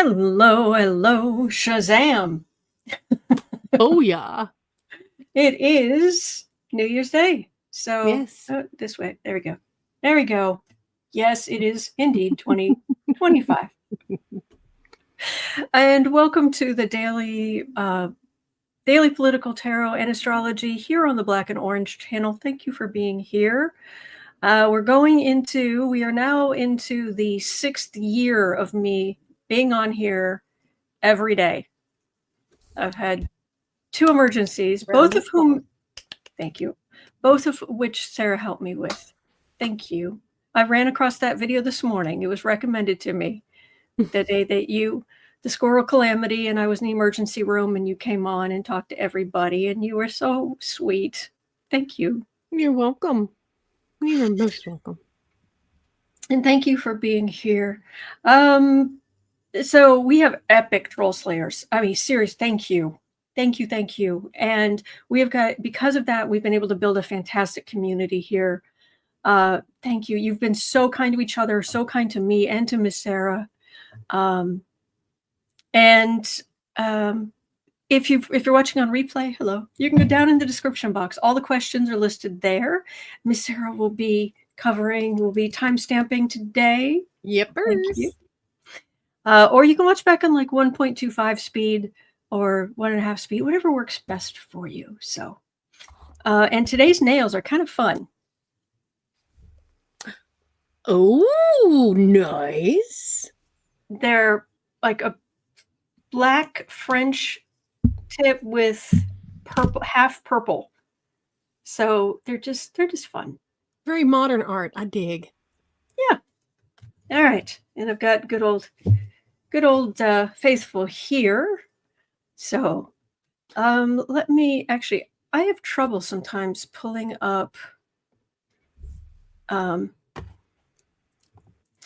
Hello, hello, Shazam. Oh, yeah. It is New Year's Day. So, Yes. this way. There we go. There we go. Yes, it is indeed 2025. And welcome to the daily political tarot and astrology here on the Black and Orange channel. Thank you for being here. We are now into the 6th year of me being on here every day. I've had 2 emergencies, both of which Sarah helped me with. Thank you. I ran across that video this morning. It was recommended to me the day that the squirrel calamity, and I was in the emergency room, and you came on and talked to everybody, and you were so sweet. Thank you. You're welcome. You're most welcome. And thank you for being here. So we have epic troll slayers. I mean, serious, thank you. Thank you. And because of that, we've been able to build a fantastic community here. Thank you. You've been so kind to each other, so kind to me and to Miss Sarah. If you're watching on replay, hello, you can go down in the description box. All the questions are listed there. Miss Sarah will be timestamping today. Yep. Thank you. Or you can watch back on like 1.25 speed or 1.5 speed, whatever works best for you. So, and today's nails are kind of fun. Oh, nice. They're like a black French tip with half purple. So they're just fun. Very modern art. I dig. Yeah. All right. And I've got good old Faithful here. So let me I have trouble sometimes pulling up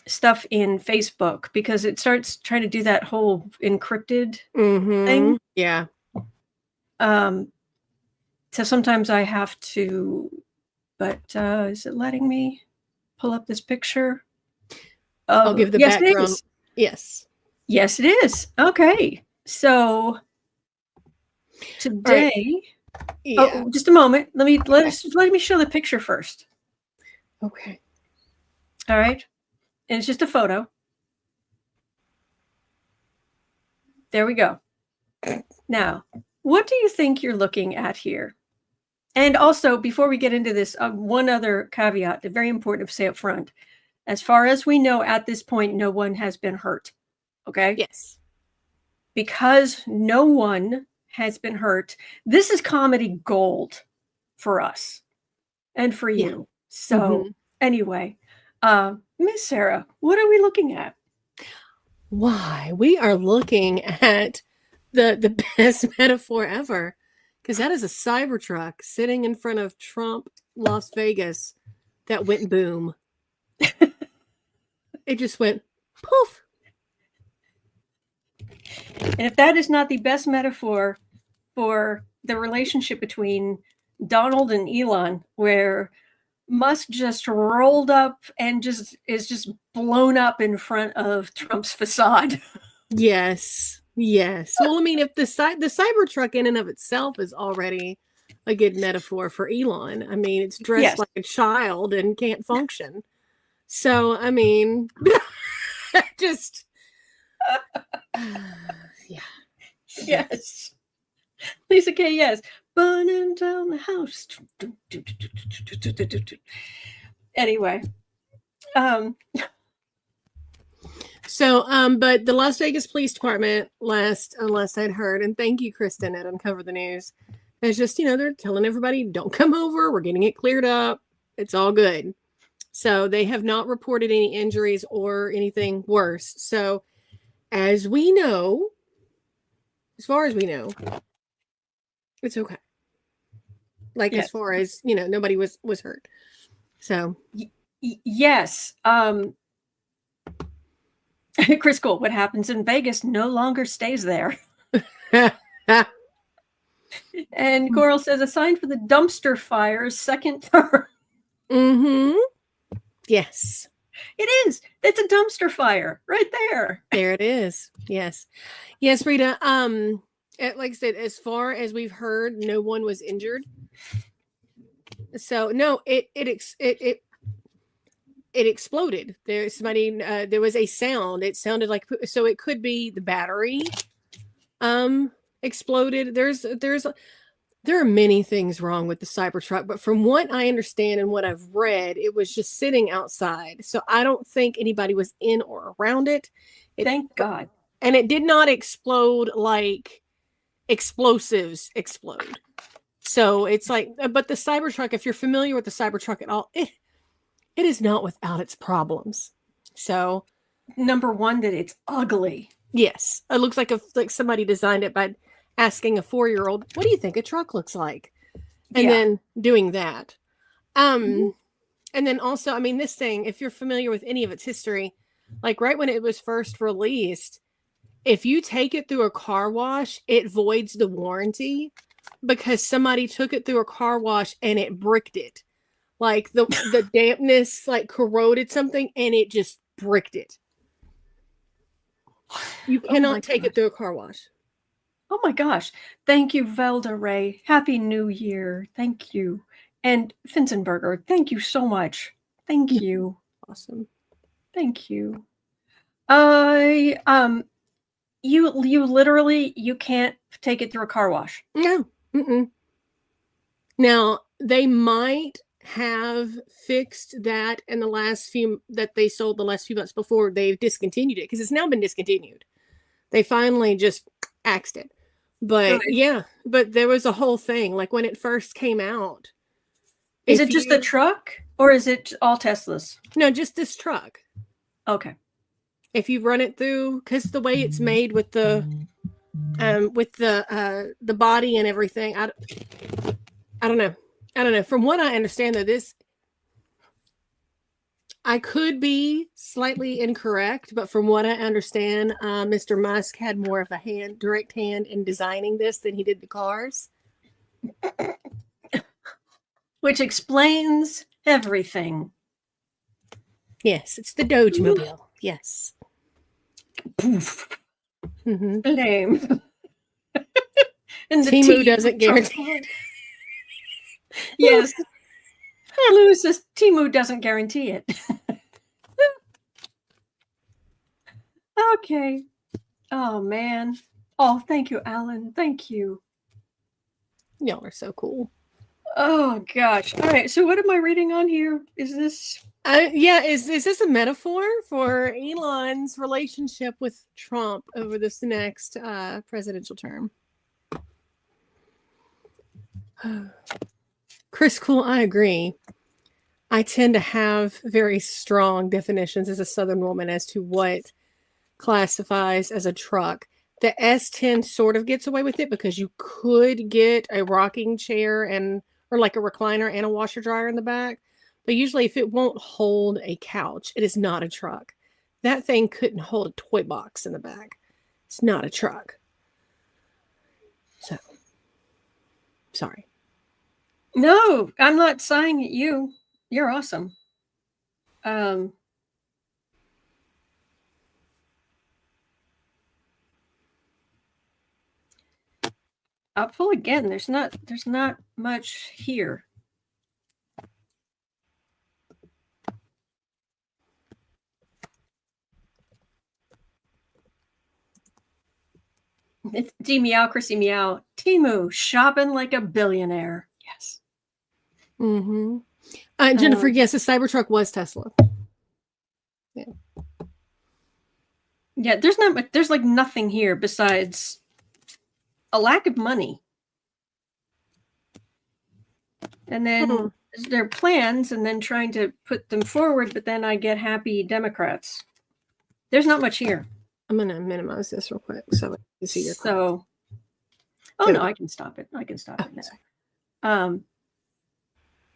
stuff in Facebook because it starts trying to do that whole encrypted thing. Yeah. So sometimes I have to, but is it letting me pull up this picture? I'll give the background. Yes. Yes, it is. Okay. So today, yeah. Just a moment. Let me show the picture first. Okay. All right. And it's just a photo. There we go. Now, what do you think you're looking at here? And also, before we get into this, one other caveat, very important to say up front. As far as we know at this point, no one has been hurt. Okay? Yes. Because no one has been hurt, this is comedy gold for us and for you. So anyway, Miss Sarah, what are we looking at? Why? We are looking at the best metaphor ever, because that is a Cybertruck sitting in front of Trump, Las Vegas, that went boom. It just went poof. And if that is not the best metaphor for the relationship between Donald and Elon, where Musk just rolled up and is just blown up in front of Trump's facade. Yes. Well, I mean, if the Cybertruck in and of itself is already a good metaphor for Elon. I mean, it's dressed like a child and can't function. So, I mean, just yeah. Yes. Lisa K, yes. Burning down the house. Anyway. So, but the Las Vegas Police Department, last I'd heard, and thank you, Kristen, at Uncover the News, it's just, they're telling everybody, don't come over. We're getting it cleared up. It's all good. So they have not reported any injuries or anything worse. So as we know, as far as we know, it's okay. Like, as far as, nobody was hurt. So. Yes. Chris Cole, what happens in Vegas no longer stays there. And Coral says, a sign for the dumpster fires, second term. Yes. It is. It's a dumpster fire right there. There it is. Yes. Yes, Rita. Like I said, as far as we've heard, no one was injured. So no, it exploded. There was a sound. It sounded like, so it could be the battery exploded. There are many things wrong with the Cybertruck, but from what I understand and what I've read, it was just sitting outside. So I don't think anybody was in or around it. Thank God. And it did not explode like explosives explode. So it's like, but the Cybertruck, if you're familiar with the Cybertruck at all, it is not without its problems. So, number one, that it's ugly. Yes, it looks like somebody designed it by asking a 4-year-old, "What do you think a truck looks like?" And then doing that. And then also, I mean, this thing, if you're familiar with any of its history, like right when it was first released, if you take it through a car wash, it voids the warranty because somebody took it through a car wash and it bricked it. Like the dampness like corroded something and it just bricked it. You cannot take it through a car wash. Oh my gosh. Thank you, Velda Ray. Happy New Year. Thank you. And Finzenberger, thank you so much. Thank you. Awesome. Thank you. You literally, you can't take it through a car wash. No. Mm-mm. Now, they might have fixed that in the last few that they sold the last few months before they've discontinued it, because it's now been discontinued. They finally just axed it. But yeah, but there was a whole thing like when it first came out. Is it just the truck or is it all Teslas? No, just this truck. Okay. If you run it through, because the way it's made with the body and everything, I don't know. From what I understand, though, I could be slightly incorrect, but from what I understand, Mr. Musk had more of a direct hand in designing this than he did the cars. Which explains everything. Yes, it's the DOGE mobile. Yes. Poof. Mm-hmm. Blame. And Timu doesn't guarantee it. Yes. Lou says Timu doesn't guarantee it. Okay. Oh, man. Oh, thank you, Alan. Thank you. Y'all are so cool. Oh, gosh. All right. So what am I reading on here? Is this... is this a metaphor for Elon's relationship with Trump over this next presidential term? Chris Cool, I agree. I tend to have very strong definitions as a Southern woman as to what classifies as a truck. The S10 sort of gets away with it because you could get a rocking chair or like a recliner and a washer dryer in the back. But usually if it won't hold a couch, it is not a truck. That thing couldn't hold a toy box in the back. It's not a truck. So, sorry. No, I'm not sighing at you. You're awesome. I'll pull again. There's not much here. It's D-Meowcracy Meow. Timu, shopping like a billionaire. Yes. Mm-hmm. Jennifer, yes, the Cybertruck was Tesla. Yeah. Yeah, there's like nothing here besides a lack of money. And then their plans and then trying to put them forward, but then I get happy Democrats. There's not much here. I'm going to minimize this real quick so I can see your comments. Oh, no, I can stop it. I can stop it now.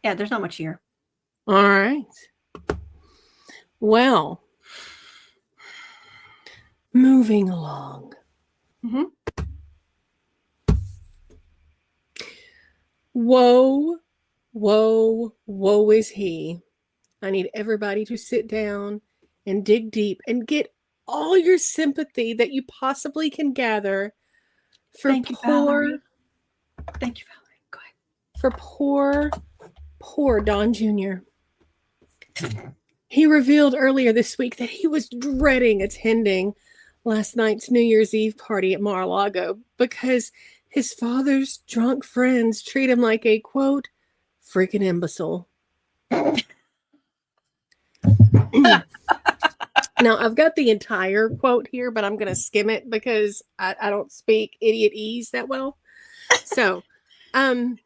Yeah, there's not much here. All right. Well, moving along. Mm-hmm. Woe is he I need everybody to sit down and dig deep and get all your sympathy that you possibly can gather for Thank you, Valerie. Thank you, Valerie. Go ahead. For poor Don Jr. He revealed earlier this week that he was dreading attending last night's New Year's Eve party at Mar-a-Lago because his father's drunk friends treat him like a, quote, freaking imbecile. Now, I've got the entire quote here, but I'm going to skim it because I don't speak idiotese that well. So, hang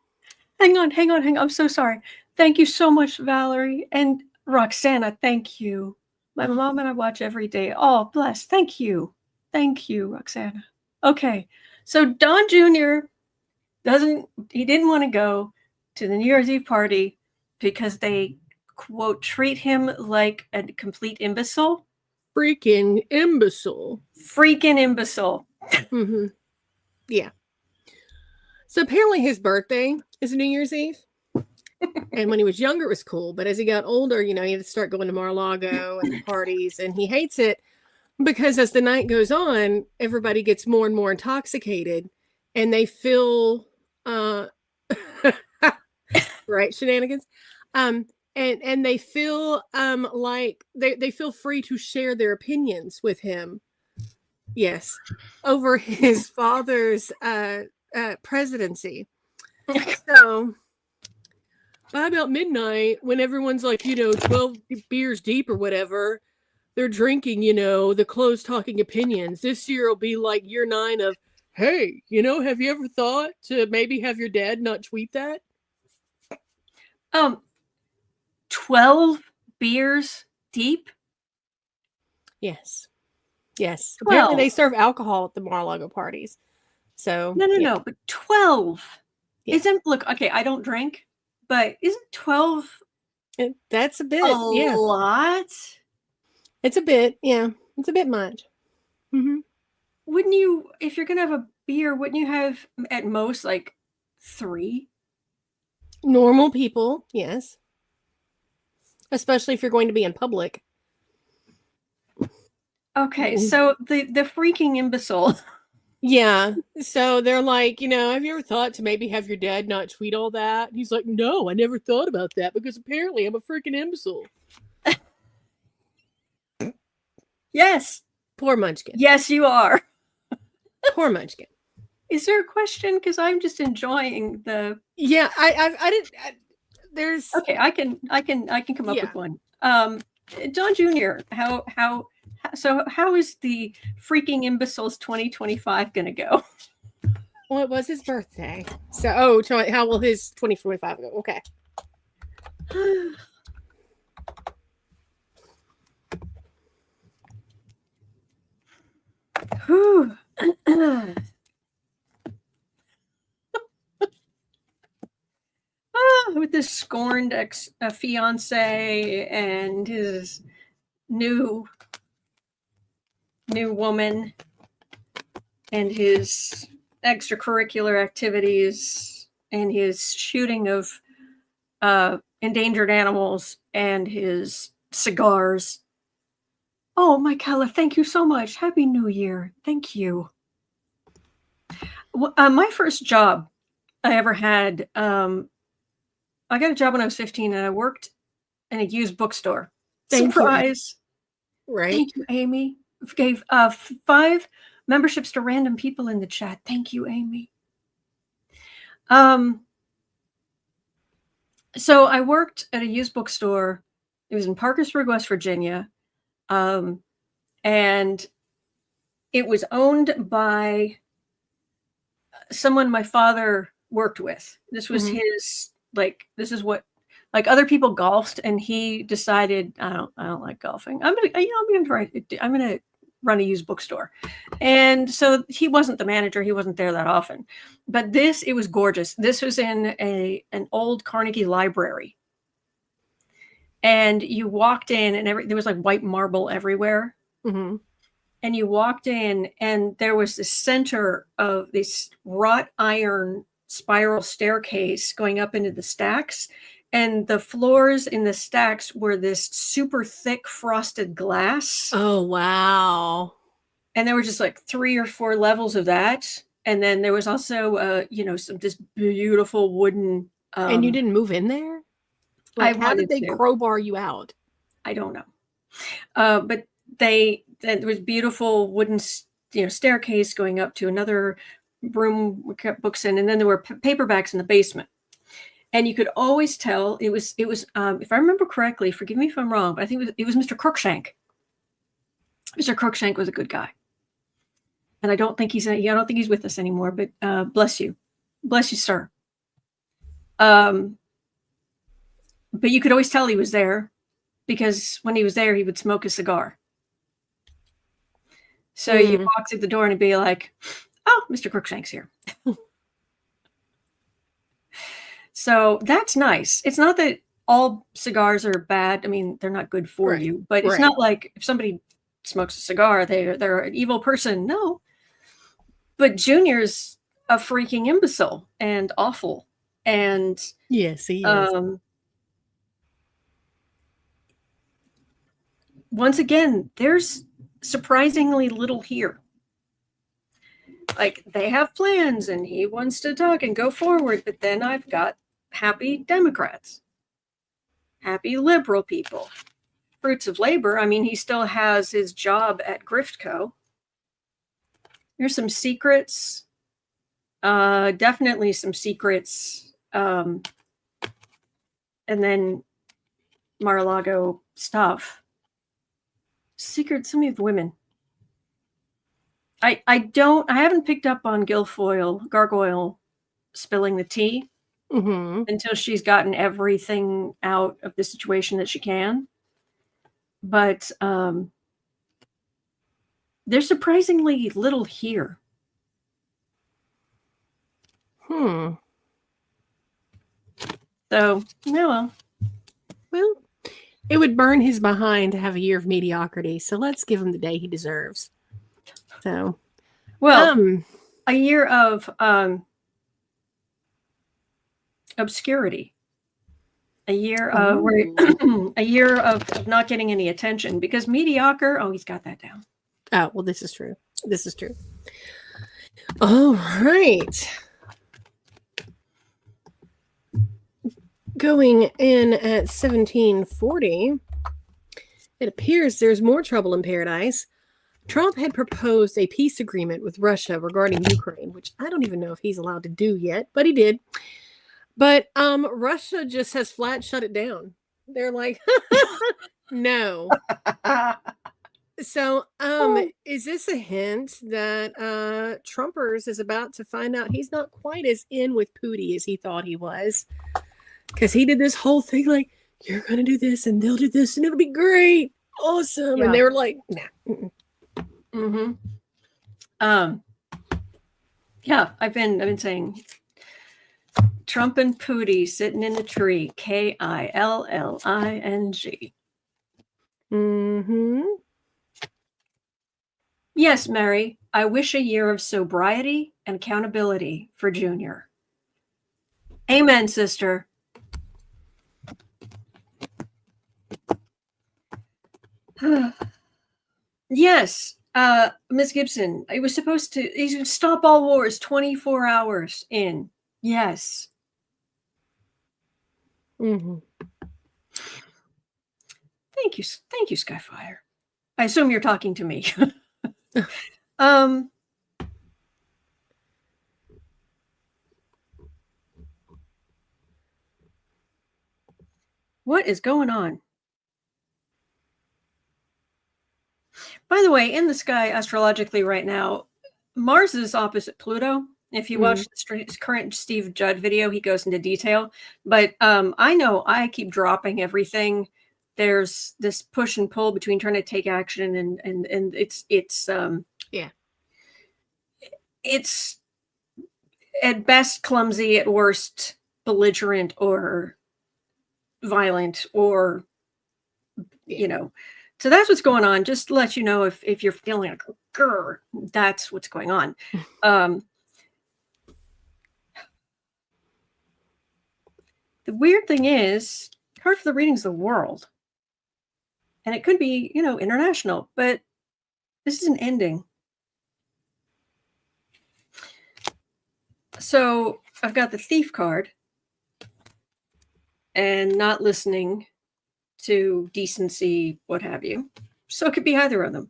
on. I'm so sorry. Thank you so much, Valerie. And Roxana, thank you. My mom and I watch every day. Oh, bless. Thank you. Thank you, Roxana. Okay. So Don Jr. didn't want to go to the New Year's Eve party because they, quote, treat him like a complete imbecile. Freaking imbecile. Freaking imbecile. Mm-hmm. Yeah. So apparently his birthday is New Year's Eve. And when he was younger, it was cool. But as he got older, he had to start going to Mar-a-Lago and the parties. And he hates it because as the night goes on, everybody gets more and more intoxicated. And they feel, right, shenanigans? And they feel like they feel free to share their opinions with him. Yes. Over his father's presidency. So by about midnight, when everyone's like, 12 beers deep or whatever, they're drinking, the closed talking opinions. This year will be like year 9 of, hey, have you ever thought to maybe have your dad not tweet that? 12 beers deep? Yes. Yes. 12. Apparently they serve alcohol at the Mar-a-Lago parties. So No, but 12. Yeah. Isn't, look, okay, I don't drink, but isn't 12 that's a bit, a lot? It's a bit, yeah. It's a bit much. Mm-hmm. Wouldn't you, if you're going to have a beer, wouldn't you have at most like 3? Normal people, yes. Especially if you're going to be in public. Okay, so the freaking imbecile. Yeah. So they're like, have you ever thought to maybe have your dad not tweet all that? And he's like, no, I never thought about that because apparently I'm a freaking imbecile. Yes. Poor Munchkin. Yes, you are. Poor Munchkin. Is there a question? Because I'm just enjoying the. Yeah, I didn't. There's. Okay, I can come up with one. Don Jr. How is the freaking imbeciles 2025 going to go? Well, it was his birthday. So, how will his 2025 go? Okay. With this scorned fiance and his new woman and his extracurricular activities and his shooting of endangered animals and his cigars. Oh, Michaela, thank you so much. Happy New Year. Thank you. My first job I ever had, I got a job when I was 15 and I worked in a used bookstore. Surprise. Right. Thank you, Amy. Gave 5 memberships to random people in the chat. Thank you, Amy. So I worked at a used bookstore. It was in Parkersburg, West Virginia. And it was owned by someone my father worked with. This was his, this is what, other people golfed, and he decided, I don't like golfing. I'm gonna run a used bookstore. And so he wasn't the manager. He wasn't there that often, but it was gorgeous. This was in an old Carnegie library. And you walked in and there was like white marble everywhere. Mm-hmm. And you walked in and there was the center of this wrought iron spiral staircase going up into the stacks. and the floors in the stacks were this super thick frosted glass. Oh, wow. And there were just like 3 or 4 levels of that. And then there was also, some this beautiful wooden. And you didn't move in there? Like, how did they crowbar you out? I don't know. But there was beautiful wooden, staircase going up to another room we kept books in, and then there were paperbacks in the basement. And you could always tell it was if I remember correctly, forgive me if I'm wrong, but I think it was Mr. Crookshank. Mr. Crookshank was a good guy. And I don't think he's with us anymore, but bless you, sir. But you could always tell he was there, because when he was there, he would smoke a cigar. So you walk through the door and it'd be like, "Oh, Mr. Crookshank's here." So that's nice. It's not that all cigars are bad. I mean, they're not good for you, but it's not like if somebody smokes a cigar, they're an evil person. No. But Junior's a freaking imbecile and awful. And yes, he is. Once again, there's surprisingly little here. Like, they have plans and he wants to talk and go forward, but then I've got happy Democrats, happy liberal people, fruits of labor. I mean, he still has his job at Griftco. There's some secrets, definitely some secrets, and then Mar-a-Lago stuff. Secret, some of the women. I haven't picked up on Gargoyle spilling the tea until she's gotten everything out of the situation that she can. But there's surprisingly little here. So, well, it would burn his behind to have a year of mediocrity. So let's give him the day he deserves. So, a year of obscurity, a year of a year of not getting any attention, because mediocre. Oh, he's got that down. Oh, well, this is true. This is true. All right. Going in at 1740, it appears there's more trouble in paradise. Trump had proposed a peace agreement with Russia regarding Ukraine, which I don't even know if he's allowed to do yet, but he did. But Russia just has flat shut it down. They're like, no. So is this a hint that Trumpers is about to find out he's not quite as in with Putin as he thought he was? Because he did this whole thing like, you're going to do this and they'll do this and it'll be great. Awesome. Yeah. And they were like, nah. Yeah, I've been saying Trump and Putin sitting in the tree, KILLING. Yes, Mary, I wish a year of sobriety and accountability for Junior. Amen, sister. Yes, Miss Gibson, it was supposed to, he's going to stop all wars 24 hours in. Yes. Thank you, Skyfire. I assume you're talking to me. What is going on? By the way, in the sky astrologically right now, Mars is opposite Pluto. If you watch the current Steve Judd video, he goes into detail. But I know I keep dropping everything. There's this push and pull between trying to take action and it's at best clumsy, at worst belligerent or violent, or so that's what's going on. Just to let you know, if you're feeling like grr, that's what's going on. The weird thing is, card for the reading is the world. And it could be, international, but this is an ending. So I've got the thief card and not listening to decency, what have you. So it could be either of them.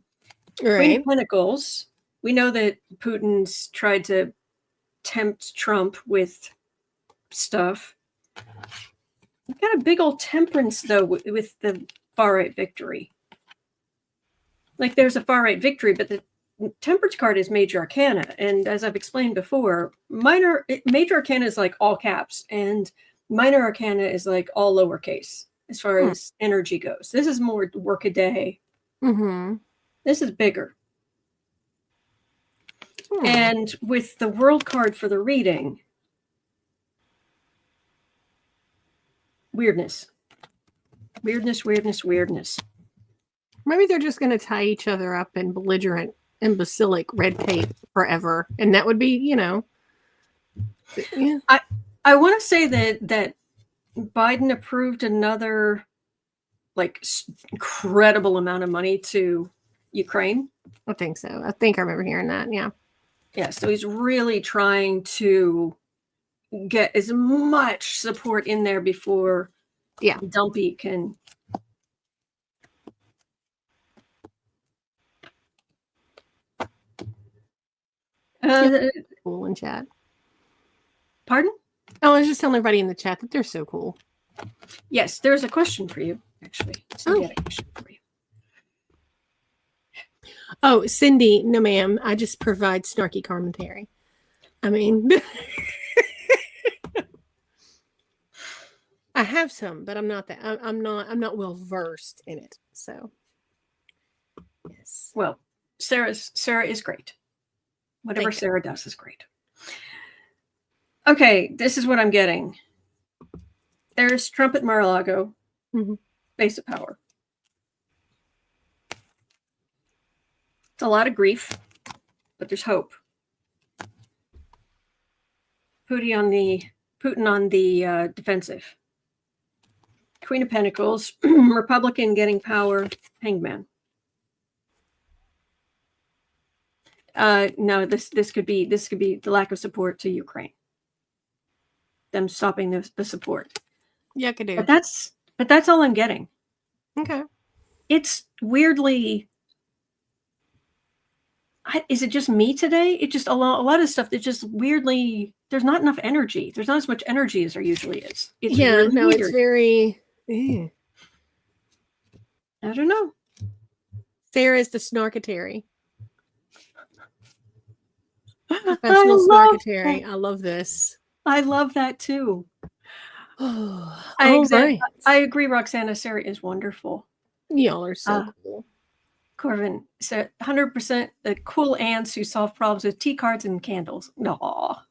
Right. Queen of Pentacles. We know that Putin's tried to tempt Trump with stuff. I've got a big old temperance, though, with the far-right victory. Like, there's a far-right victory, but the temperance card is major arcana. And as I've explained before, major arcana is like all caps, and minor arcana is like all lowercase as far as energy goes. This is more work a day. Mm-hmm. This is bigger. And with the world card for the reading, weirdness. Weirdness. Maybe they're just going to tie each other up in belligerent, imbecilic red tape forever. And that would be, yeah. I want to say that Biden approved another incredible amount of money to Ukraine. I think so. I think I remember hearing that. Yeah. Yeah. So he's really trying to get as much support in there before Dumpy can. Cool in chat. Pardon? Oh, I was just telling everybody in the chat that they're so cool. Yes, there's a question for you, actually. So I got a question for you. Oh, Cindy, no ma'am. I just provide snarky commentary. I mean, I have some, but I'm not that. I'm not well versed in it. So, yes. Well, Sarah is great. Whatever Sarah does is great. Okay, this is what I'm getting. There's Trump at Mar-a-Lago, base of power. It's a lot of grief, but there's hope. Putin on the defensive. Queen of Pentacles, Republican getting power, Hangman. No, this could be the lack of support to Ukraine. Them stopping the support. Yeah, I could do. But that's all I'm getting. Okay. It's weirdly. Is it just me today? It just a lot of stuff that just weirdly. There's not enough energy. There's not as much energy as there usually is. It's really weird. It's very. I don't know. Sarah is the snarkatary. Professional snarkatary. I love this. I love that too. Right. I agree, Roxana. Sarah is wonderful. Y'all are so cool. Corvin said 100% the cool ants who solve problems with tea cards and candles. Aw.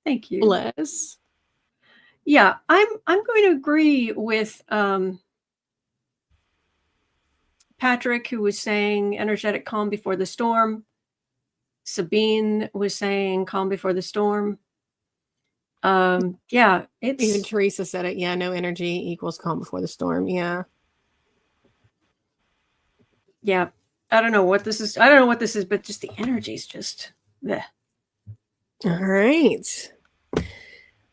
Thank you. Bless. Yeah, I'm going to agree with Patrick, who was saying energetic calm before the storm. Sabine was saying calm before the storm. Yeah, it's even Teresa said it. Yeah, no energy equals calm before the storm. Yeah. Yeah. I don't know what this is, but just the energy is just bleh. All right.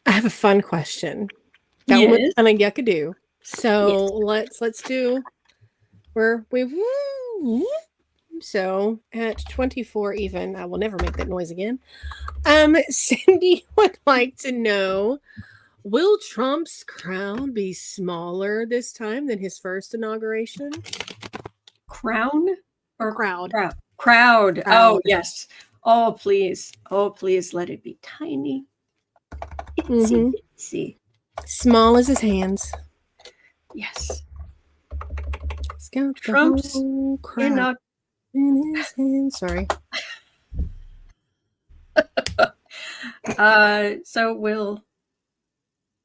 I have a fun question. That was kind of yuckadoo. So let's do where we've so at 24 even, I will never make that noise again. Cindy would like to know, will Trump's crown be smaller this time than his first inauguration? Crown or crowd? Crowd. Oh, yes. Oh, please. Oh, please let it be tiny. Itsy. Small as his hands. Yes. He's got Trump's crowd in his hand. Sorry. So will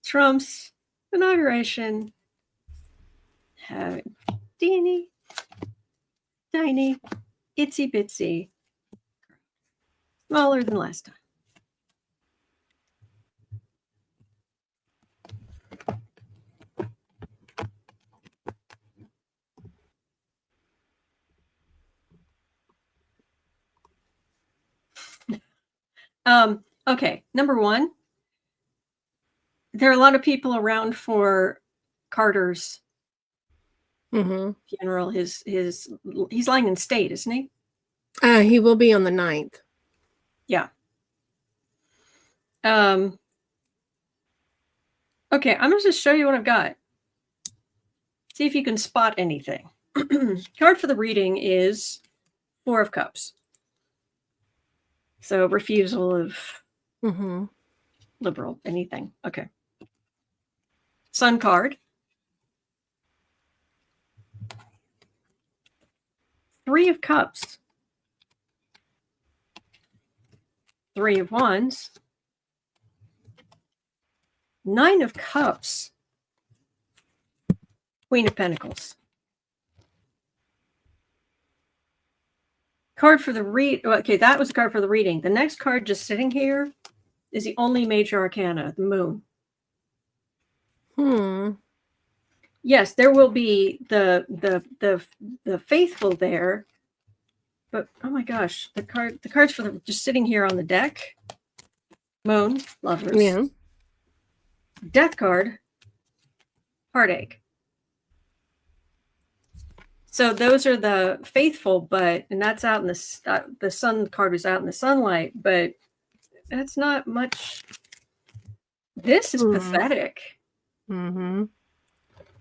Trump's inauguration have teeny, tiny, itsy bitsy, smaller than last time? Okay, number one, there are a lot of people around for Carter's funeral. He's lying in state, isn't he? He will be on the 9th. Yeah. Okay, I'm going to just show you what I've got. See if you can spot anything. Card for the reading is Four of Cups. So refusal of liberal, anything. Okay. Sun card. Three of Cups. Three of Wands. Nine of Cups. Queen of Pentacles. Card for the read. Okay, that was the card for the reading. The next card just sitting here is the only major arcana, the moon. Yes, there will be the faithful there, but oh my gosh, the cards for the just sitting here on the deck. Moon, lovers. Yeah. Death card, heartache. So those are the faithful, and that's out in the sun card was out in the sunlight, but that's not much. This is pathetic. And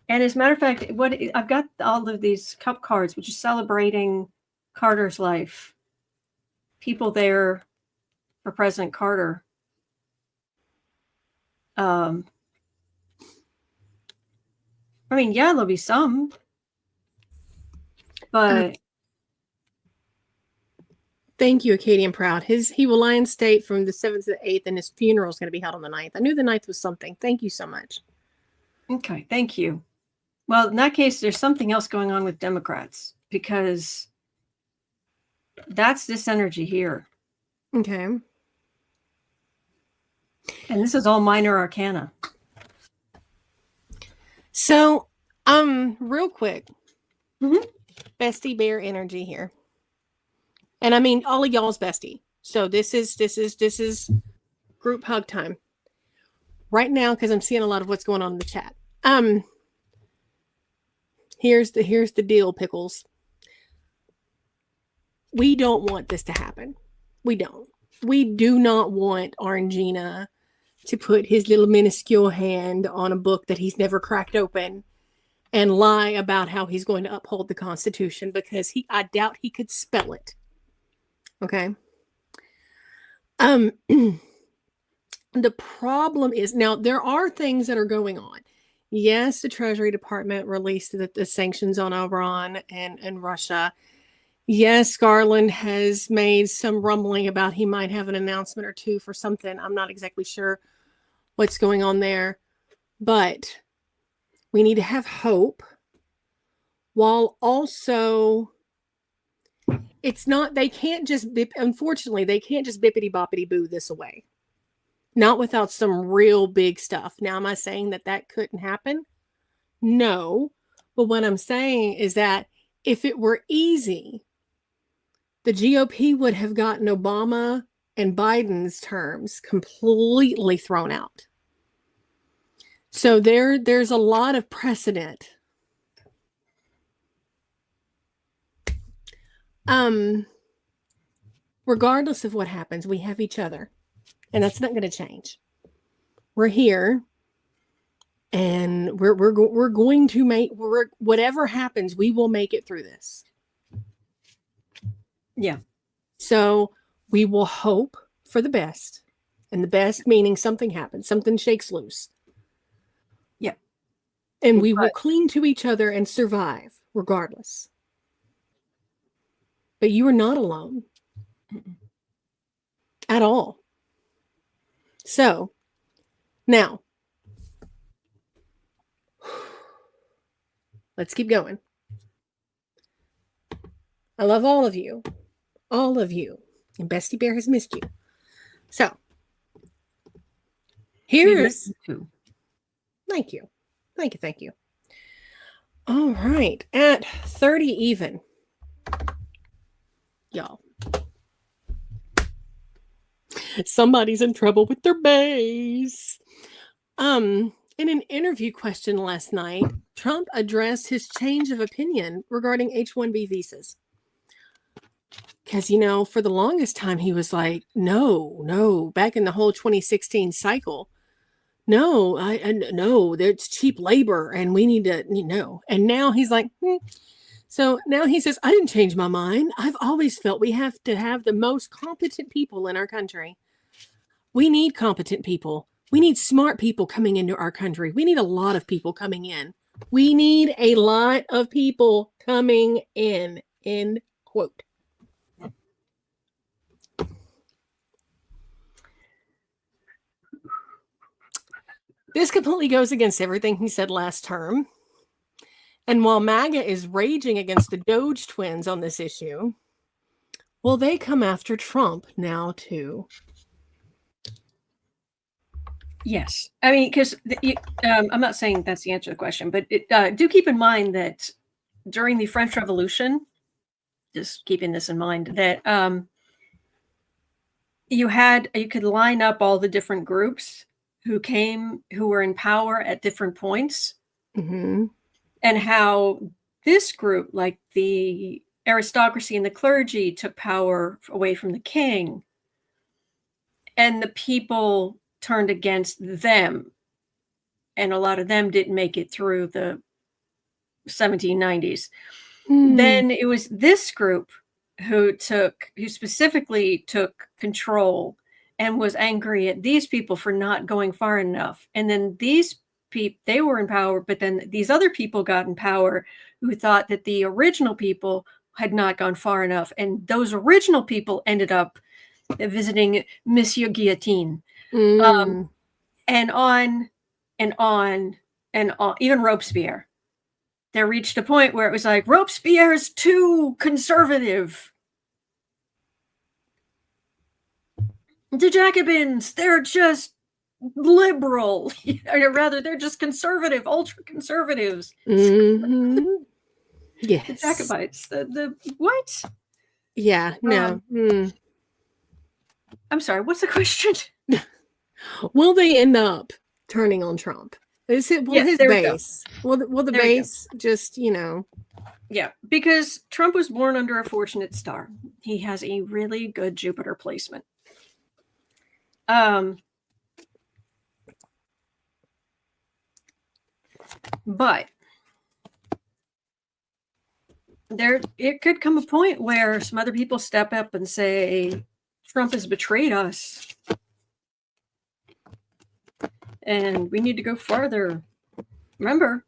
as a matter of fact, I've got all of these cup cards, which is celebrating Carter's life. People there for President Carter. I mean, yeah, there'll be some. But thank you, Acadian Proud. He will lie in state from the 7th to the 8th, and his funeral is going to be held on the 9th. I knew the 9th was something. Thank you so much. Okay, thank you. Well, in that case, there's something else going on with Democrats, because that's this energy here. Okay. And this is all minor arcana. So, real quick. Bestie bear energy here. And I mean all of y'all's bestie. So this is group hug time. Right now, because I'm seeing a lot of what's going on in the chat. Here's the deal, Pickles. We don't want this to happen. We don't. We do not want Orangina to put his little minuscule hand on a book that he's never cracked open and lie about how he's going to uphold the Constitution, because I doubt he could spell it. Okay. The problem is, now there are things that are going on. Yes, the Treasury Department released the sanctions on Iran and Russia. Yes, Garland has made some rumbling about he might have an announcement or two for something. I'm not exactly sure what's going on there, but we need to have hope, while also they can't just unfortunately, they can't just bippity boppity boo this away. Not without some real big stuff. Now, am I saying that couldn't happen? No. But what I'm saying is that if it were easy, the GOP would have gotten Obama and Biden's terms completely thrown out. So there's a lot of precedent. Regardless of what happens, we have each other. And that's not going to change. We're here. And we're going to whatever happens, we will make it through this. Yeah. So we will hope for the best. And the best meaning something happens. Something shakes loose. Yeah. And we will cling to each other and survive regardless. But you are not alone. At all. So, now, let's keep going. I love all of you. All of you. And Bestie Bear has missed you. So, here's... Thank you. Thank you, thank you. All right. At 30 even. Y'all. Somebody's in trouble with their base. In an interview question last night, Trump addressed his change of opinion regarding H-1B visas. Because, for the longest time, he was like, no, back in the whole 2016 cycle, no, no, it's cheap labor and we need to, And now he's like, So now he says, I didn't change my mind. I've always felt we have to have the most competent people in our country. We need competent people. We need smart people coming into our country. We need a lot of people coming in. We need a lot of people coming in, end quote. This completely goes against everything he said last term. And while MAGA is raging against the DOGE twins on this issue, will they come after Trump now too? Yes. I mean, because I'm not saying that's the answer to the question, but do keep in mind that during the French Revolution, just keeping this in mind, that you could line up all the different groups who were in power at different points, mm-hmm. and how this group, like the aristocracy and the clergy, took power away from the king, and the people turned against them, and a lot of them didn't make it through the 1790s. Then it was this group who specifically took control and was angry at these people for not going far enough. And then these people, they were in power, but then these other people got in power who thought that the original people had not gone far enough. And those original people ended up visiting Monsieur Guillotine. And on and on and on. Even Robespierre. There reached a point where it was like, Robespierre's too conservative. The Jacobins, they're just liberal. Or rather, they're just conservative, ultra conservatives. Mm-hmm. Yes. The Jacobites. The what? Yeah, no. I'm sorry, what's the question? Will they end up turning on Trump? Is it his base? Will the base just, Yeah, because Trump was born under a fortunate star. He has a really good Jupiter placement. But it could come a point where some other people step up and say, Trump has betrayed us. And we need to go farther. Remember,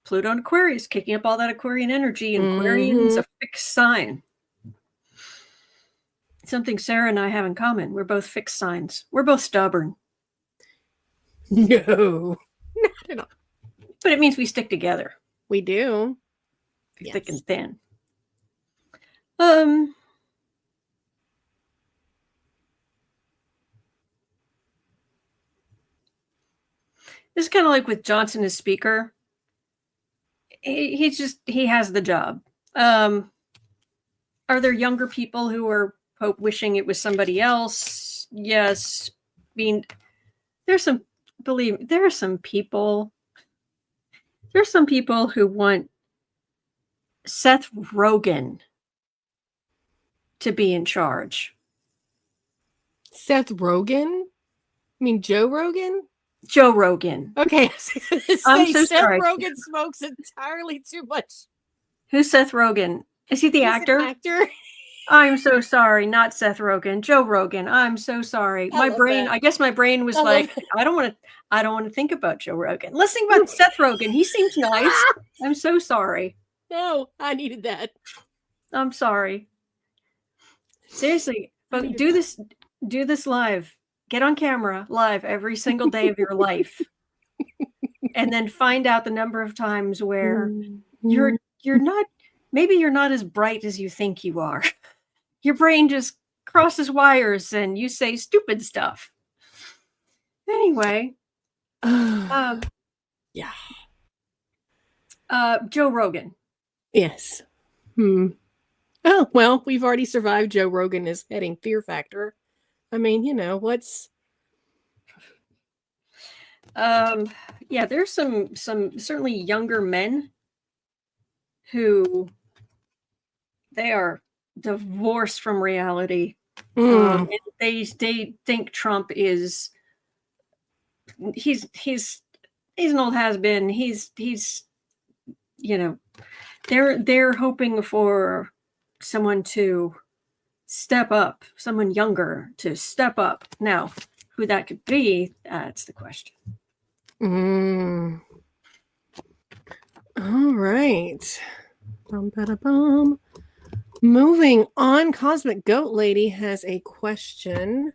Pluto and Aquarius, kicking up all that Aquarian energy, and Aquarian's a fixed sign. Something Sarah and I have in common. We're both fixed signs. We're both stubborn. No, not at all. But it means we stick together. We do. Thick and thin. This is kind of like with Johnson as speaker. He has the job. Are there younger people who are wishing it was somebody else? Yes. I mean, there are some people who want Seth Rogen to be in charge. Seth Rogen? I mean, Joe Rogan? Joe Rogan. Okay. I'm so Seth sorry. Rogen smokes entirely too much. Who's Seth Rogen? Is he the actor? An actor? I'm so sorry. Not Seth Rogen. Joe Rogan. I'm so sorry. I guess my brain was like, I don't want to think about Joe Rogan. Let's think about Seth Rogen. He seems nice. I'm so sorry. No, I needed that. I'm sorry. Seriously, but do this live. Get on camera live every single day of your life. And then find out the number of times where you're not as bright as you think you are. Your brain just crosses wires and you say stupid stuff. Anyway. Yeah. Joe Rogan. Yes. Oh, well, we've already survived Joe Rogan as heading Fear Factor. I mean, what's... Yeah, there's some certainly younger men who they are divorced from reality. And they think Trump is he's an old has-been. He's they're hoping for someone to step up, someone younger to step up. Now, who that could be, that's the question. All right. Bum. Moving on, Cosmic Goat Lady has a question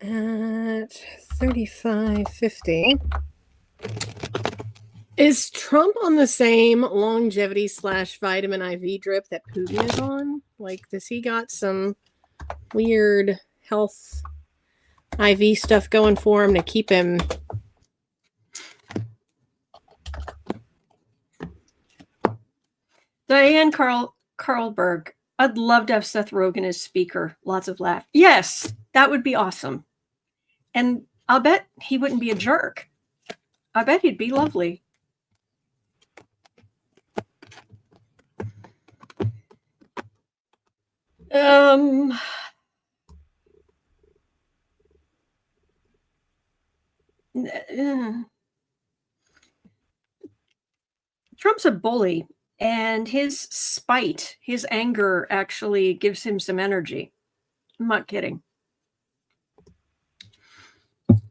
at 3550. Is Trump on the same longevity / vitamin IV drip that Putin is on? Like, does he got some weird health IV stuff going for him to keep him? Diane Carlberg. I'd love to have Seth Rogen as speaker. Lots of laugh. Yes, that would be awesome. And I'll bet he wouldn't be a jerk. I bet he'd be lovely. Trump's a bully, and his spite, his anger actually gives him some energy. I'm not kidding.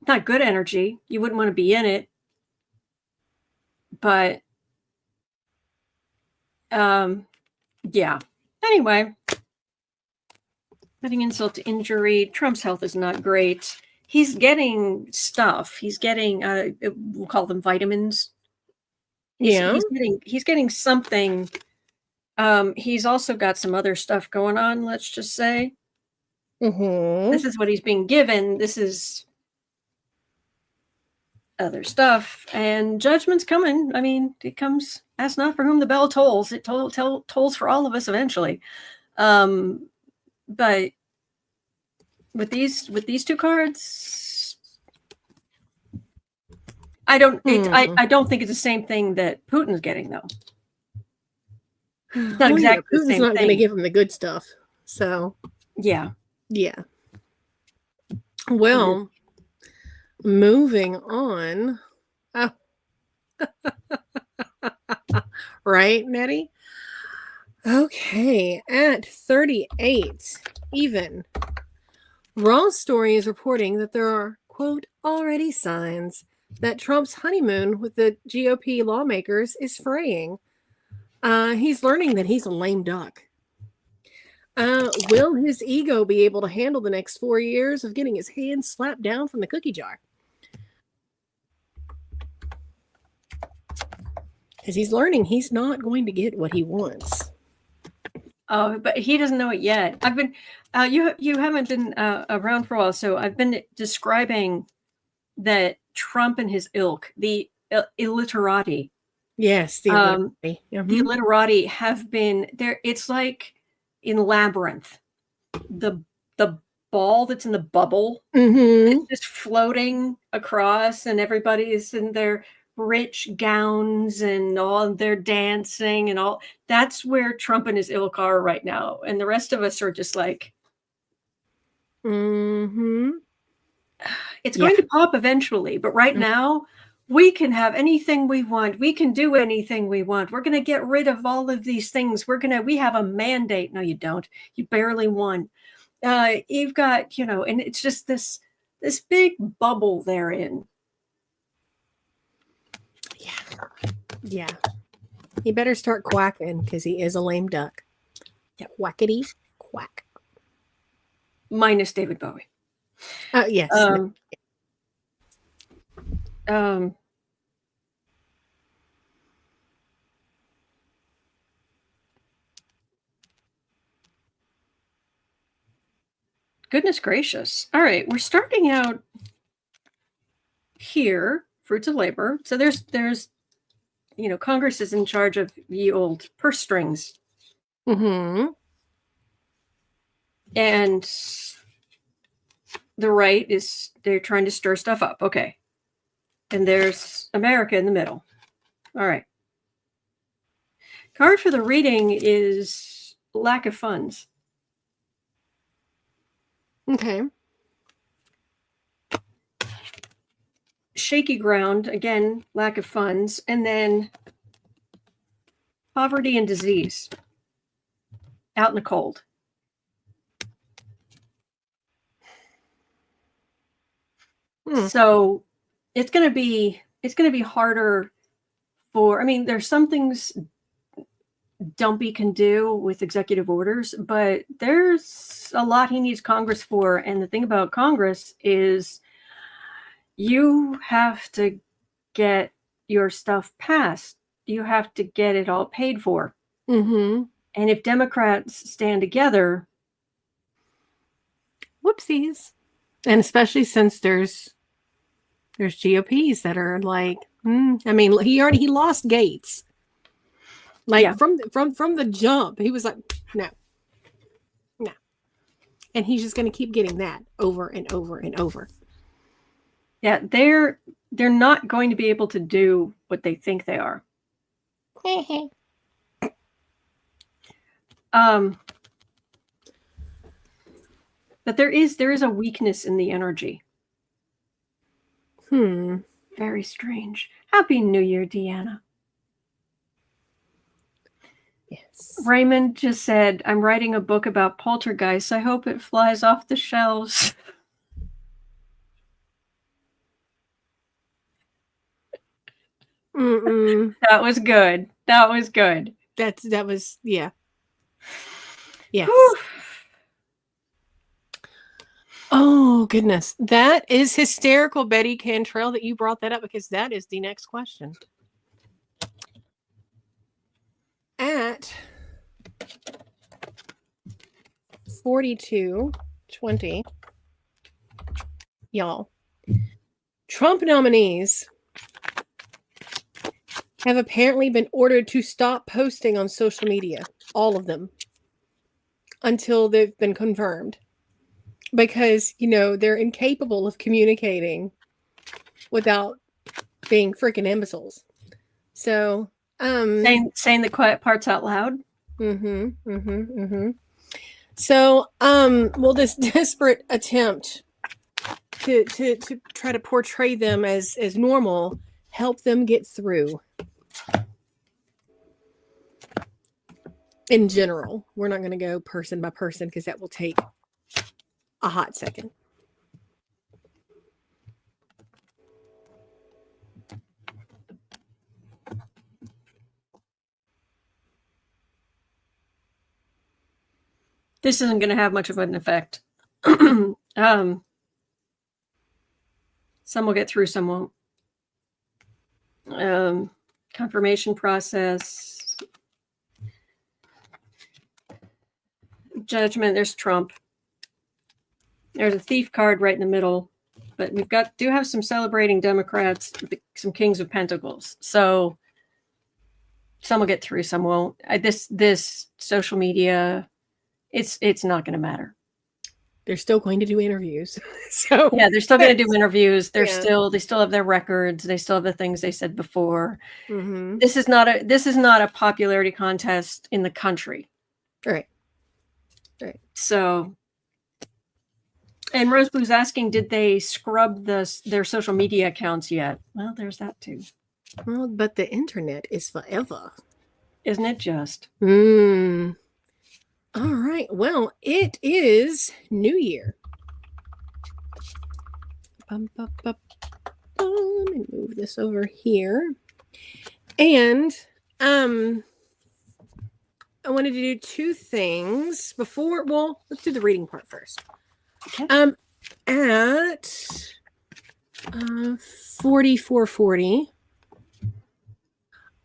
Not good energy. You wouldn't want to be in it. But yeah. Anyway, adding insult to injury, Trump's health is not great. He's getting stuff. He's getting we'll call them vitamins. He's getting something. He's also got some other stuff going on, let's just say. This is what he's being given. This is other stuff, and judgment's coming. I mean, it comes. Ask not for whom the bell tolls. It tolls for all of us eventually. But with these two cards, I don't think it's the same thing that Putin's getting, though. It's not exactly the same thing. Putin's not going to give him the good stuff. So yeah. Well, moving on. Oh. Right, Nettie? Okay, at 38, even, RawStory is reporting that there are, quote, already signs that Trump's honeymoon with the GOP lawmakers is fraying. He's learning that he's a lame duck. Will his ego be able to handle the next 4 years of getting his hands slapped down from the cookie jar? Because he's learning he's not going to get what he wants. Oh, but he doesn't know it yet. I've been, you haven't been around for a while, so I've been describing that Trump and his ilk, the illiterati. Yes, the illiterati. The illiterati have been there. It's like in Labyrinth, the ball that's in the bubble, it's just floating across, and everybody's in their rich gowns and all, they're dancing and all. That's where Trump and his ilk are right now, and the rest of us are just like, it's going to pop eventually, but right now we can have anything we want. We can do anything we want. We're going to get rid of all of these things. We have a mandate. No, you don't. You barely won. You've got, and it's just this big bubble they're in. Yeah. He better start quacking because he is a lame duck. Yeah. Quackity quack. Minus David Bowie. Yes. Goodness gracious. All right. We're starting out here, fruits of labor. So there's Congress is in charge of the old purse strings. And the right they're trying to stir stuff up. Okay. And there's America in the middle. All right. Card for the reading is lack of funds. Okay. Shaky ground, again, lack of funds, and then poverty and disease. Out in the cold. So it's going to be harder for, I mean, there's some things Dumpy can do with executive orders, but there's a lot he needs Congress for. And the thing about Congress is you have to get your stuff passed. You have to get it all paid for. Mm-hmm. And if Democrats stand together, whoopsies. And especially since there's GOPs that are like, I mean, he lost Gates. Like from the jump, he was like, no. And he's just going to keep getting that over and over and over. Yeah, they're not going to be able to do what they think they are. But there is a weakness in the energy. Very strange. Happy New Year, Deanna. Yes. Raymond just said, I'm writing a book about poltergeists. I hope it flies off the shelves. That was good. That was good. That was, yeah. Yes. Whew. Oh, goodness. That is hysterical, Betty Cantrell, that you brought that up, because that is the next question. At 42:20, y'all, Trump nominees have apparently been ordered to stop posting on social media, all of them, until they've been confirmed. Because, they're incapable of communicating without being freaking imbeciles. So, saying the quiet parts out loud. So, will this desperate attempt to try to portray them as normal help them get through? In general, we're not going to go person by person because that will take a hot second. This isn't going to have much of an effect. Some will get through, some won't. Confirmation process. Judgment, there's Trump. There's a thief card right in the middle. But we've do have some celebrating Democrats, some Kings of Pentacles. So some will get through, some won't. This social media, it's not going to matter. They're still going to do interviews. So yeah, they're still going to do interviews. They still have their records. They still have the things they said before. This is not a popularity contest in the country. Right. So, and Rose Blue's asking, did they scrub their social media accounts yet? Well, there's that too. Well, but the internet is forever. Isn't it just? All right. Well, it is New Year. Let me move this over here. And I wanted to do two things before. Well, let's do the reading part first. Okay. At 4440,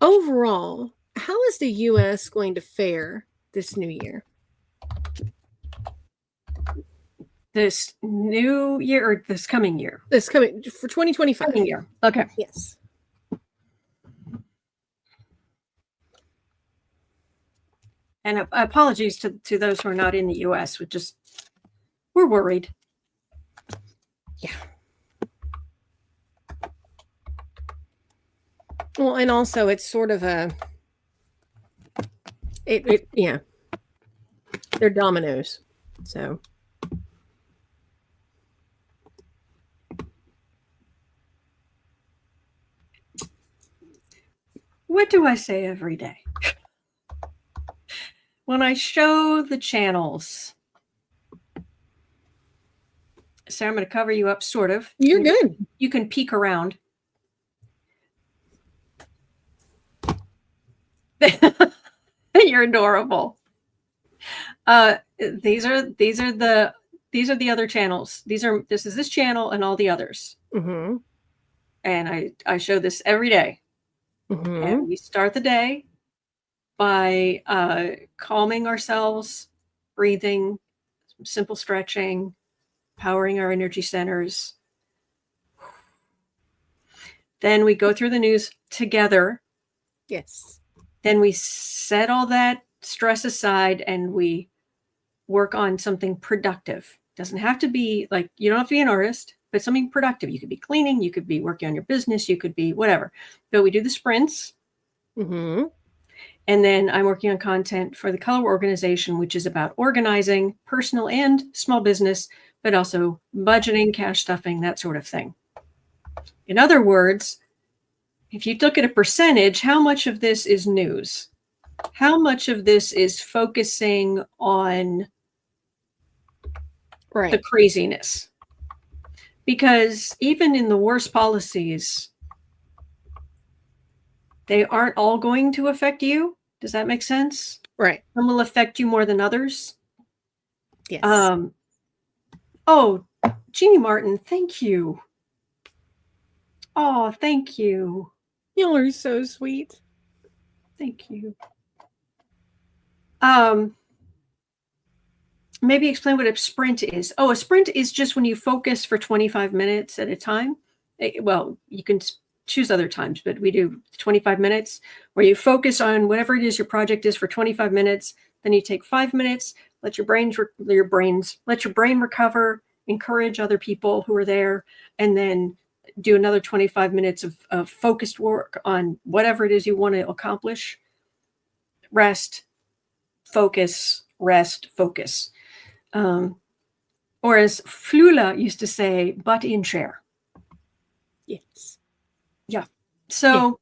overall, how is the U.S. going to fare this new year? This new year or this coming year? This coming for 2025. Coming year. Okay. Yes. And apologies to those who are not in the U.S. We're worried. Yeah. Well, and also it's sort of yeah. They're dominoes. So what do I say every day? When I show the channels, so I'm going to cover you up, sort of. you're good. You can peek around. You're adorable. These are the other channels. This is this channel and all the others. Mm-hmm. And I show this every day. Mm-hmm. And we start the day by calming ourselves, breathing, simple stretching, powering our energy centers. Then we go through the news together. Yes. Then we set all that stress aside and we work on something productive. Doesn't have to be like, you don't have to be an artist, but something productive. You could be cleaning, you could be working on your business, you could be whatever. But we do the sprints. Mm-hmm. And then I'm working on content for the Color Organization, which is about organizing personal and small business, but also budgeting, cash stuffing, that sort of thing. In other words, if you look at a percentage, how much of this is news? How much of this is focusing on the craziness? Because even in the worst policies, they aren't all going to affect you. Does that make sense? Right. Some will affect you more than others. Yes. Oh, Jeannie Martin, thank you. Oh, thank you. Y'all are so sweet. Thank you. Maybe explain what a sprint is. Oh, a sprint is just when you focus for 25 minutes at a time. Well, you can choose other times, but we do 25 minutes where you focus on whatever it is your project is for 25 minutes. Then you take 5 minutes, let your brain recover, encourage other people who are there, and then do another 25 minutes of focused work on whatever it is you want to accomplish. Rest, focus, rest, focus. Or as Flula used to say, butt in chair. Yes. Yeah. So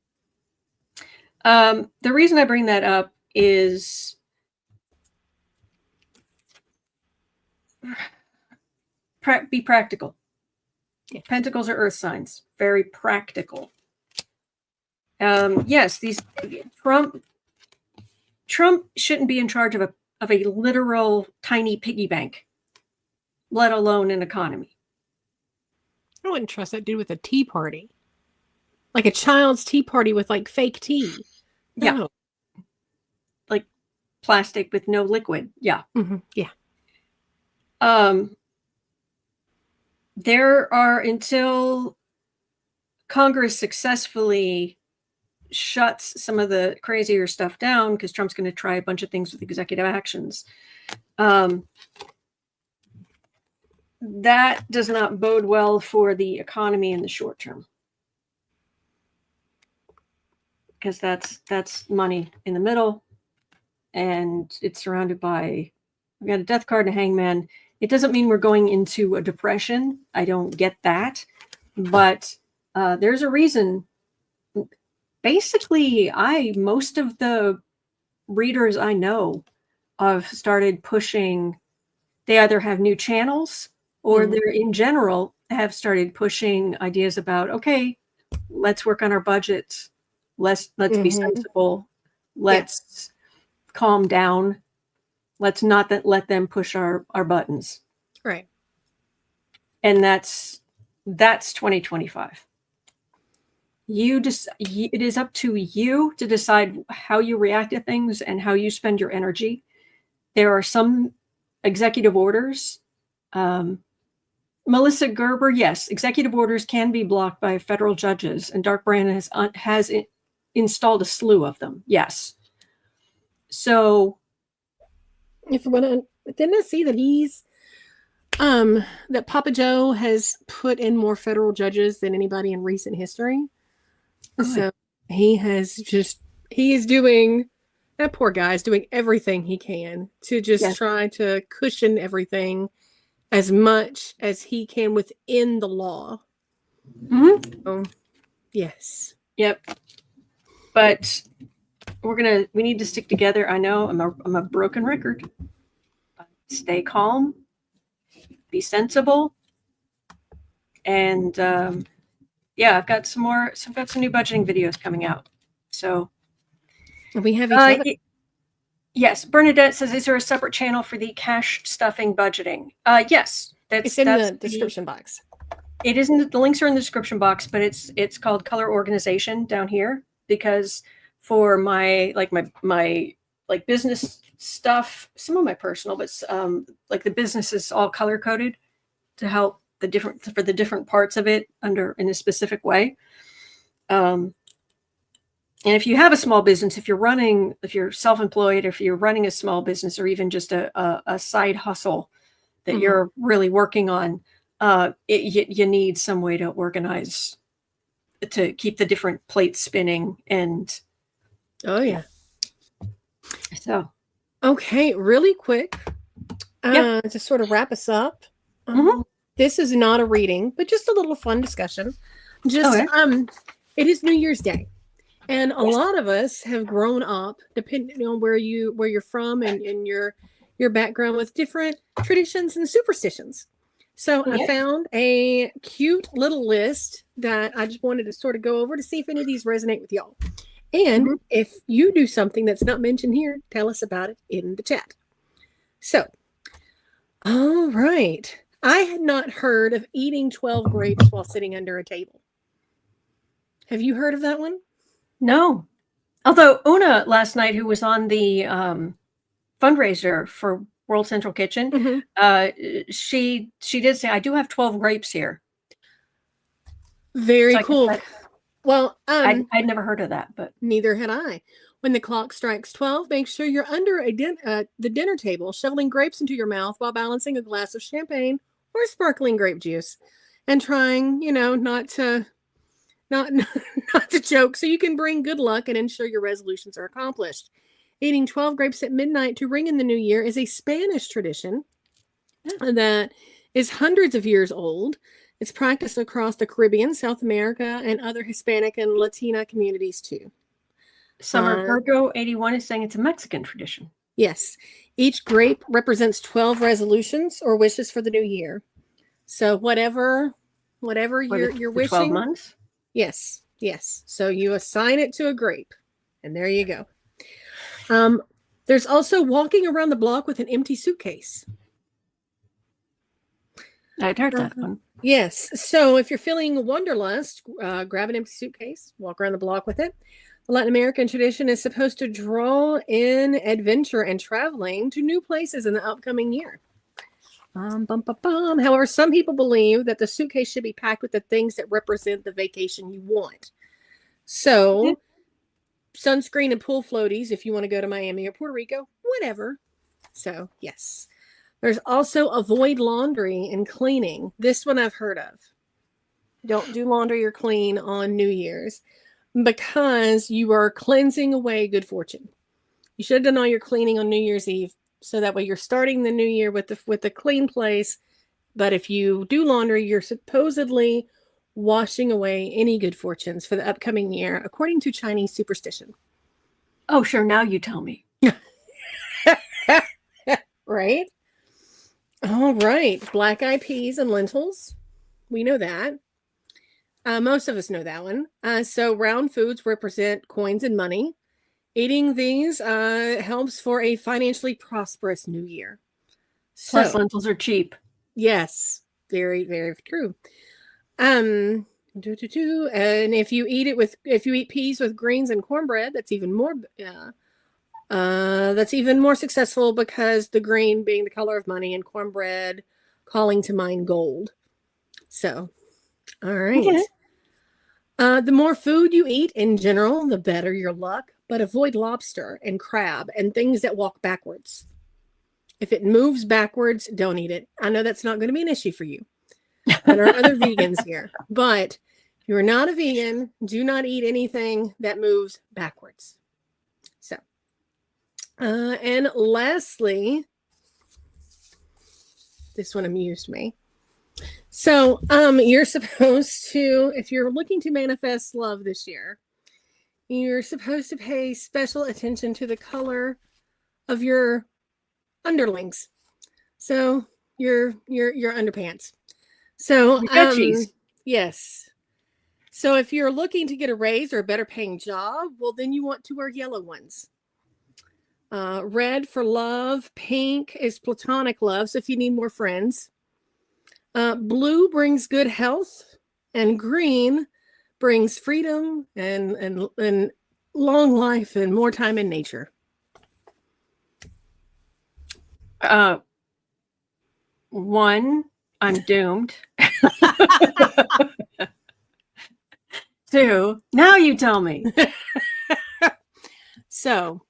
the reason I bring that up is be practical. Yes. Pentacles are earth signs. Very practical. Yes, Trump shouldn't be in charge of a literal tiny piggy bank, let alone an economy. I wouldn't trust that dude with a tea party. Like a child's tea party with like fake tea. Yeah. No. Like plastic with no liquid. Yeah. Mm-hmm. Yeah. There are, until Congress successfully shuts some of the crazier stuff down, because Trump's going to try a bunch of things with executive actions. That does not bode well for the economy in the short term, because that's money in the middle, and it's surrounded by, we've got a death card and a hangman. It doesn't mean we're going into a depression. I don't get that, but there's a reason. Basically, most of the readers I know have started pushing. They either have new channels or they're in general have started pushing ideas about, okay, let's work on our budgets. Let's be sensible. Let's calm down. Let's not let them push our buttons. Right. And that's 2025. It is up to you to decide how you react to things and how you spend your energy. There are some executive orders. Melissa Gerber, yes, executive orders can be blocked by federal judges, and Dark Brandon has installed a slew of them. Yes. So, didn't I see that he's that Papa Joe has put in more federal judges than anybody in recent history. Good. So he is doing, that poor guy is doing everything he can to just try to cushion everything as much as he can within the law. So, yes. Yep. But we need to stick together. I know I'm a broken record. Stay calm, be sensible, and I've got some new budgeting videos coming out. So we have each other. Yes, Bernadette says, is there a separate channel for the cash stuffing budgeting? Yes, it's in the description box. It isn't. The links are in the description box, but it's called color organization down here, because for my business stuff, some of my personal, but like the business is all color coded to help the different parts of it in a specific way. And if you have a small business, if you're self-employed, or if you're running a small business, or even just a side hustle that you're really working on, you need some way to organize, to keep the different plates spinning. And so okay, really quick, to sort of wrap us up. This is not a reading, but just a little fun discussion. It is New Year's Day, and a lot of us have grown up, depending on where you're from and your background, with different traditions and superstitions. So I found a cute little list that I just wanted to sort of go over to see if any of these resonate with y'all. And if you do something that's not mentioned here, tell us about it in the chat. So, all right. I had not heard of eating 12 grapes while sitting under a table. Have you heard of that one? No. Although Una last night, who was on the fundraiser for World Central Kitchen, she did say, I do have 12 grapes here. Very cool. Well, I'd never heard of that, but neither had I. When the clock strikes 12, make sure you're under the dinner table, shoveling grapes into your mouth while balancing a glass of champagne or sparkling grape juice, and trying, not to joke, so you can bring good luck and ensure your resolutions are accomplished. Eating 12 grapes at midnight to ring in the new year is a Spanish tradition that is hundreds of years old. It's practiced across the Caribbean, South America, and other Hispanic and Latina communities too. Summer Virgo 81 is saying it's a Mexican tradition. Yes. Each grape represents 12 resolutions or wishes for the new year. So whatever you're wishing. 12 months? Yes. So you assign it to a grape, and there you go. There's also walking around the block with an empty suitcase. I'd heard that one. Yes. So if you're feeling wanderlust, grab an empty suitcase, walk around the block with it. The Latin American tradition is supposed to draw in adventure and traveling to new places in the upcoming year. However, some people believe that the suitcase should be packed with the things that represent the vacation you want. So sunscreen and pool floaties if you want to go to Miami or Puerto Rico, whatever. So, yes. There's also avoid laundry and cleaning. This one I've heard of. Don't do laundry or clean on New Year's because you are cleansing away good fortune. You should have done all your cleaning on New Year's Eve, so that way you're starting the new year with the clean place. But if you do laundry, you're supposedly washing away any good fortunes for the upcoming year, according to Chinese superstition. Oh, sure. Now you tell me. Right? All right. Black-eyed peas and lentils. We know that. Most of us know that one. So round foods represent coins and money. Eating these helps for a financially prosperous new year. Plus, lentils are cheap. Yes. Very, very true. And if you eat peas with greens and cornbread, that's even more successful, because the green being the color of money and cornbread calling to mind gold. So, all right. Okay. The more food you eat in general, the better your luck, but avoid lobster and crab and things that walk backwards. If it moves backwards, don't eat it. I know that's not going to be an issue for you. There are other vegans here, but if you're not a vegan, do not eat anything that moves backwards. So, and lastly, this one amused me. So, you're supposed to, if you're looking to manifest love this year, you're supposed to pay special attention to the color of your underlings. So, your underpants. So, yes. So if you're looking to get a raise or a better paying job, well, then you want to wear yellow ones. Red for love. Pink is platonic love. So if you need more friends. Blue brings good health, and green brings freedom and long life and more time in nature. One, I'm doomed. 2, now you tell me. So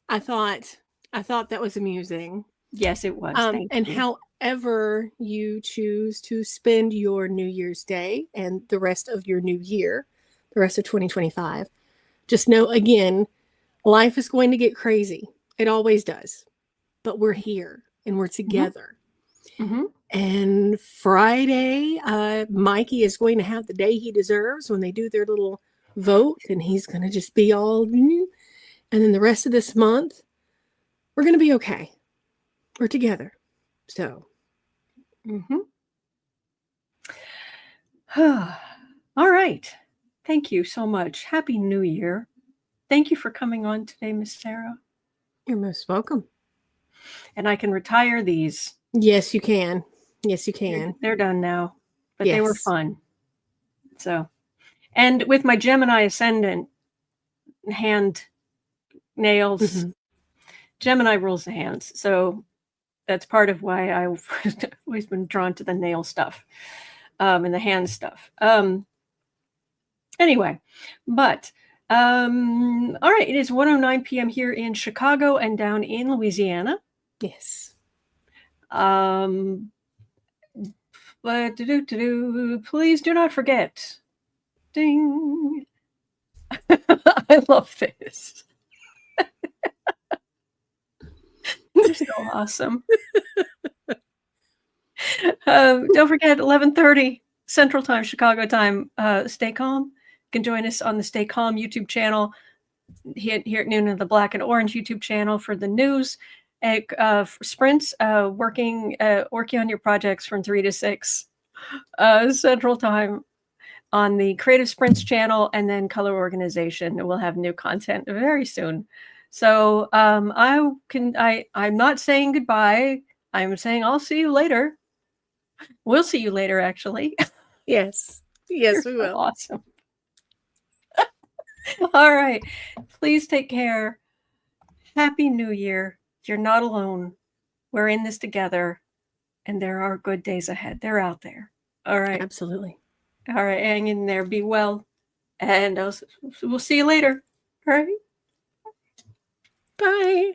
I thought that was amusing. Yes, it was. And however you choose to spend your New Year's Day and the rest of your new year, the rest of 2025, just know, again, life is going to get crazy. It always does. But we're here and we're together. Mm-hmm. And Friday, Mikey is going to have the day he deserves when they do their little vote, and he's going to just be all new. And then the rest of this month, we're going to be okay. We're together. So. All right. Thank you so much. Happy New Year. Thank you for coming on today, Miss Sarah. You're most welcome. And I can retire these. Yes, you can. Yes, you can. They're done now, but they were fun. So, and with my Gemini ascendant hand nails, Gemini rules the hands. So that's part of why I've always been drawn to the nail stuff and the hand stuff. Anyway, but all right, it is 1:09 p.m. here in Chicago and down in Louisiana. Yes. But please do not forget. Ding. I love this. They're so awesome. Don't forget, 11:30 Central Time, Chicago time. Stay calm. You can join us on the Stay Calm YouTube channel here at noon on the Black and Orange YouTube channel for the news. Sprints, working on your projects from 3 to 6 Central Time on the Creative Sprints channel, and then Color Organization. We'll have new content very soon. So I'm not saying goodbye. I'm saying I'll see you later. We'll see you later, actually. Yes. Yes, we will. Awesome. All right. Please take care. Happy New Year. You're not alone. We're in this together, and there are good days ahead. They're out there. All right. Absolutely. All right. Hang in there. Be well. And we'll see you later. All right. Bye.